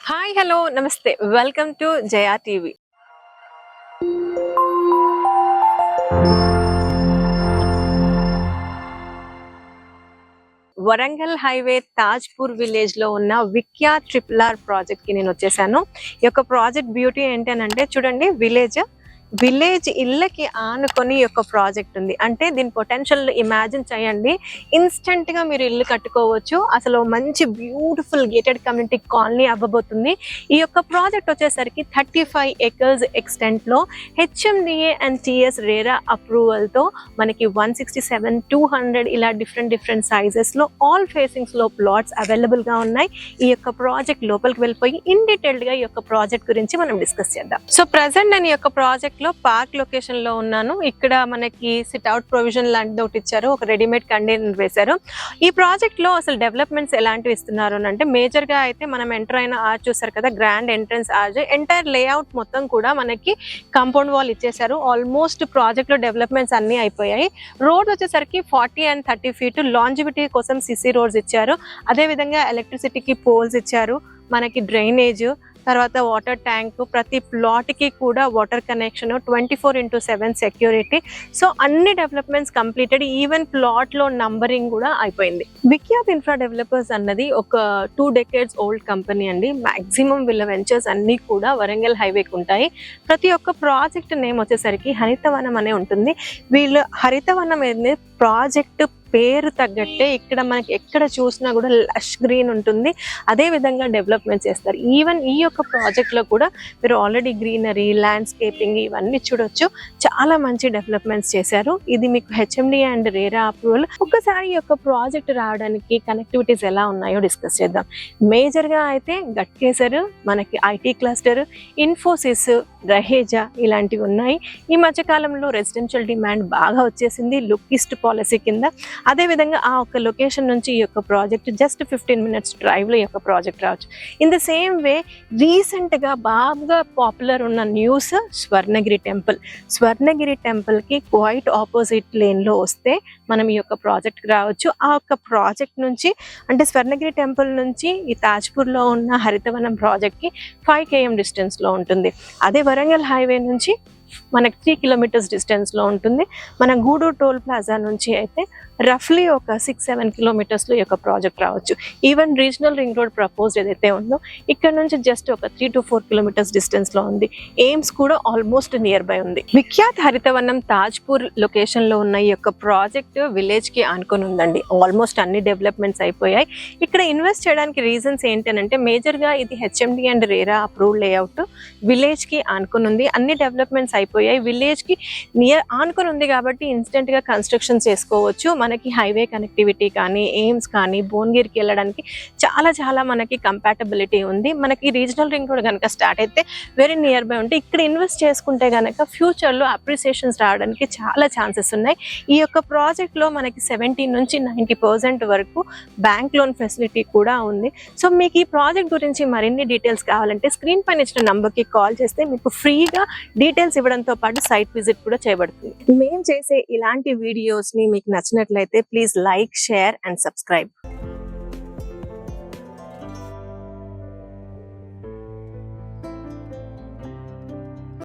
Hi hello నమస్తే welcome to Jaya TV. Warangal highway Tajpur village లో ఉన్న విఖ్యా ట్రిపుల్ ఆర్ ప్రాజెక్ట్ కి నేను వచ్చేసాను. ఈ యొక్క ప్రాజెక్ట్ బ్యూటీ ఏంటంటే చూడండి, విలేజ్ ఇళ్ళకి ఆనుకొని ఒక ప్రాజెక్ట్ ఉంది. అంటే దీని పొటెన్షియల్ ఇమాజిన్ చేయండి. ఇన్స్టెంట్ గా మీరు ఇల్లు కట్టుకోవచ్చు. అసలు మంచి బ్యూటిఫుల్ గేటెడ్ కమ్యూనిటీ కాలనీ అవ్వబోతుంది. ఈ యొక్క ప్రాజెక్ట్ వచ్చేసరికి 35 acres ఎక్స్టెంట్ లో HMDA and TS RERA approval తో మనకి 167, 200 ఇలా డిఫరెంట్ సైజెస్ లో ఆల్ ఫేసింగ్స్ లో ప్లాట్స్ అవైలబుల్ గా ఉన్నాయి. ఈ యొక్క ప్రాజెక్ట్ లోపలికి వెళ్ళిపోయి ఇన్ డీటెయిల్డ్ గా ఈ యొక్క ప్రాజెక్ట్ గురించి మనం డిస్కస్ చేద్దాం. సో ప్రెసెంట్ నేను ఈ యొక్క ప్రాజెక్ట్ లో పార్క్ లొకేషన్ లో ఉన్నాను. ఇక్కడ మనకి సిట్ అవుట్ ప్రొవిజన్ లాంటిది ఒకటి ఇచ్చారు, ఒక రెడీమేడ్ కంటైనర్ వేశారు. ఈ ప్రాజెక్ట్ లో అసలు డెవలప్మెంట్స్ ఎలాంటివి ఇస్తున్నారు అంటే మేజర్ గా అయితే మనం ఎంటర్ అయిన ఆర్చ్ చూసారు కదా, grand entrance arch. Entire layout మొత్తం కూడా మనకి కాంపౌండ్ వాల్ ఇచ్చేసారు. ఆల్మోస్ట్ ప్రాజెక్ట్ లో డెవలప్మెంట్స్ అన్ని అయిపోయాయి. రోడ్ వచ్చేసరికి 40 and 30 feet లాంజివిటీ కోసం సిసి రోడ్స్ ఇచ్చారు. అదే విధంగా ఎలక్ట్రిసిటీకి పోల్స్ ఇచ్చారు. మనకి డ్రైనేజ్, తర్వాత వాటర్ ట్యాంక్, ప్రతి ప్లాట్ కి కూడా వాటర్ కనెక్షన్, 24/7 సెక్యూరిటీ. సో అన్ని డెవలప్మెంట్స్ కంప్లీటెడ్. ఈవెన్ ప్లాట్ లో నంబరింగ్ కూడా అయిపోయింది. విఖ్యాత్ ఇన్ఫ్రా డెవలపర్స్ అన్నది ఒక 2 decades ఓల్డ్ కంపెనీ అండి. మాక్సిమం వీళ్ళ వెంచర్స్ అన్ని కూడా వరంగల్ హైవేకి ఉంటాయి. ప్రతి ఒక్క ప్రాజెక్ట్ నేమ్ వచ్చేసరికి హరితవనం అనే ఉంటుంది. వీళ్ళు హరితవనం అనేది ప్రాజెక్ట్ పేరు తగ్గట్టే ఇక్కడ మనకి ఎక్కడ చూసినా కూడా లష్ గ్రీన్ ఉంటుంది. అదే విధంగా డెవలప్మెంట్ చేస్తారు. ఈవెన్ ఈ యొక్క ప్రాజెక్ట్ లో కూడా మీరు ఆల్రెడీ గ్రీనరీ, ల్యాండ్స్కేపింగ్ ఇవన్నీ చూడొచ్చు. చాలా మంచి డెవలప్మెంట్స్ చేశారు. ఇది మీకు హెచ్ఎండి అండ్ రేరా అప్రూవల్. ఒక్కసారి ఈ యొక్క ప్రాజెక్ట్ రావడానికి కనెక్టివిటీస్ ఎలా ఉన్నాయో డిస్కస్ చేద్దాం. మేజర్ గా అయితే గట్కేసర్, మనకి ఐటీ క్లస్టర్, ఇన్ఫోసిస్, రహేజా ఇలాంటివి ఉన్నాయి. ఈ మధ్యకాలంలో రెసిడెన్షియల్ డిమాండ్ బాగా వచ్చేసింది లుక్ ఈస్ట్ పాలసీ కింద. అదే విధంగా ఆ ఒక్క లొకేషన్ నుంచి ఈ యొక్క ప్రాజెక్ట్ జస్ట్ 15 minutes డ్రైవ్ లో ఈ యొక్క ప్రాజెక్ట్ రావచ్చు. In the same way recent గా బాగా పాపులర్ ఉన్న న్యూస్ స్వర్ణగిరి టెంపుల్ కి క్వైట్ ఆపోజిట్ లేన్ లో వస్తే మనం ఈ యొక్క ప్రాజెక్ట్ రావచ్చు. ఆ యొక్క ప్రాజెక్ట్ నుంచి అంటే స్వర్ణగిరి టెంపుల్ నుంచి ఈ తాజ్పూర్ లో ఉన్న హరితవనం ప్రాజెక్ట్ కి 5 km డిస్టెన్స్ లో ఉంటుంది. అదే వరంగల్ హైవే నుంచి మనకి 3 kilometers డిస్టెన్స్ లో ఉంటుంది. మన గూడూరు టోల్ ప్లాజా నుంచి అయితే రఫ్లీ ఒక 6-7 kilometers లో ఈ యొక్క ప్రాజెక్ట్ రావచ్చు. Even regional ring road proposed ఏదైతే ఉందో ఇక్కడ నుంచి జస్ట్ ఒక 3 to 4 kilometers డిస్టెన్స్ లో ఉంది. ఎయిమ్స్ కూడా ఆల్మోస్ట్ నియర్ బై ఉంది. విఖ్యాత్ హరితవనం తాజ్పూర్ లొకేషన్ లో ఉన్న ఈ యొక్క ప్రాజెక్ట్ విలేజ్ కి ఆనుకొని ఉందండి. ఆల్మోస్ట్ అన్ని డెవలప్మెంట్స్ అయిపోయాయి. ఇక్కడ ఇన్వెస్ట్ చేయడానికి రీజన్స్ ఏంటంటే మేజర్ గా ఇది HMD and RERA approved layout, village కి ఆనుకొని ఉంది. అన్ని డెవలప్మెంట్స్ అయిపోయాయి. విలేజ్ కి నియర్ ఆనుకొని ఉంది కాబట్టి ఇన్స్టెంట్ గా కన్స్ట్రక్షన్ చేసుకోవచ్చు. మనకి హైవే కనెక్టివిటీ కానీ, ఎయిమ్స్ కానీ, భువనగిరికి వెళ్ళడానికి చాలా మనకి కంపాటబిలిటీ ఉంది. మనకి రీజనల్ రింగ్ రోడ్ కనుక స్టార్ట్ అయితే వెరీ నియర్ బై ఉంటే ఇక్కడ ఇన్వెస్ట్ చేసుకుంటే కనుక ఫ్యూచర్ లో అప్రిసియేషన్స్ రావడానికి చాలా ఛాన్సెస్ ఉన్నాయి. ఈ యొక్క ప్రాజెక్ట్ లో మనకి 70 నుంచి 90% వరకు బ్యాంక్ లోన్ ఫెసిలిటీ కూడా ఉంది. సో మీకు ఈ ప్రాజెక్ట్ గురించి మరిన్ని డీటెయిల్స్ కావాలంటే స్క్రీన్ పైన ఇచ్చిన నంబర్ కి కాల్ చేస్తే మీకు ఫ్రీగా డీటెయిల్స్ ఇవ్వడంతో పాటు సైట్ విజిట్ కూడా చేయబడుతుంది. మేము చేసే ఇలాంటి వీడియోస్ ని మీకు నచ్చినట్లయితే please like, share and subscribe.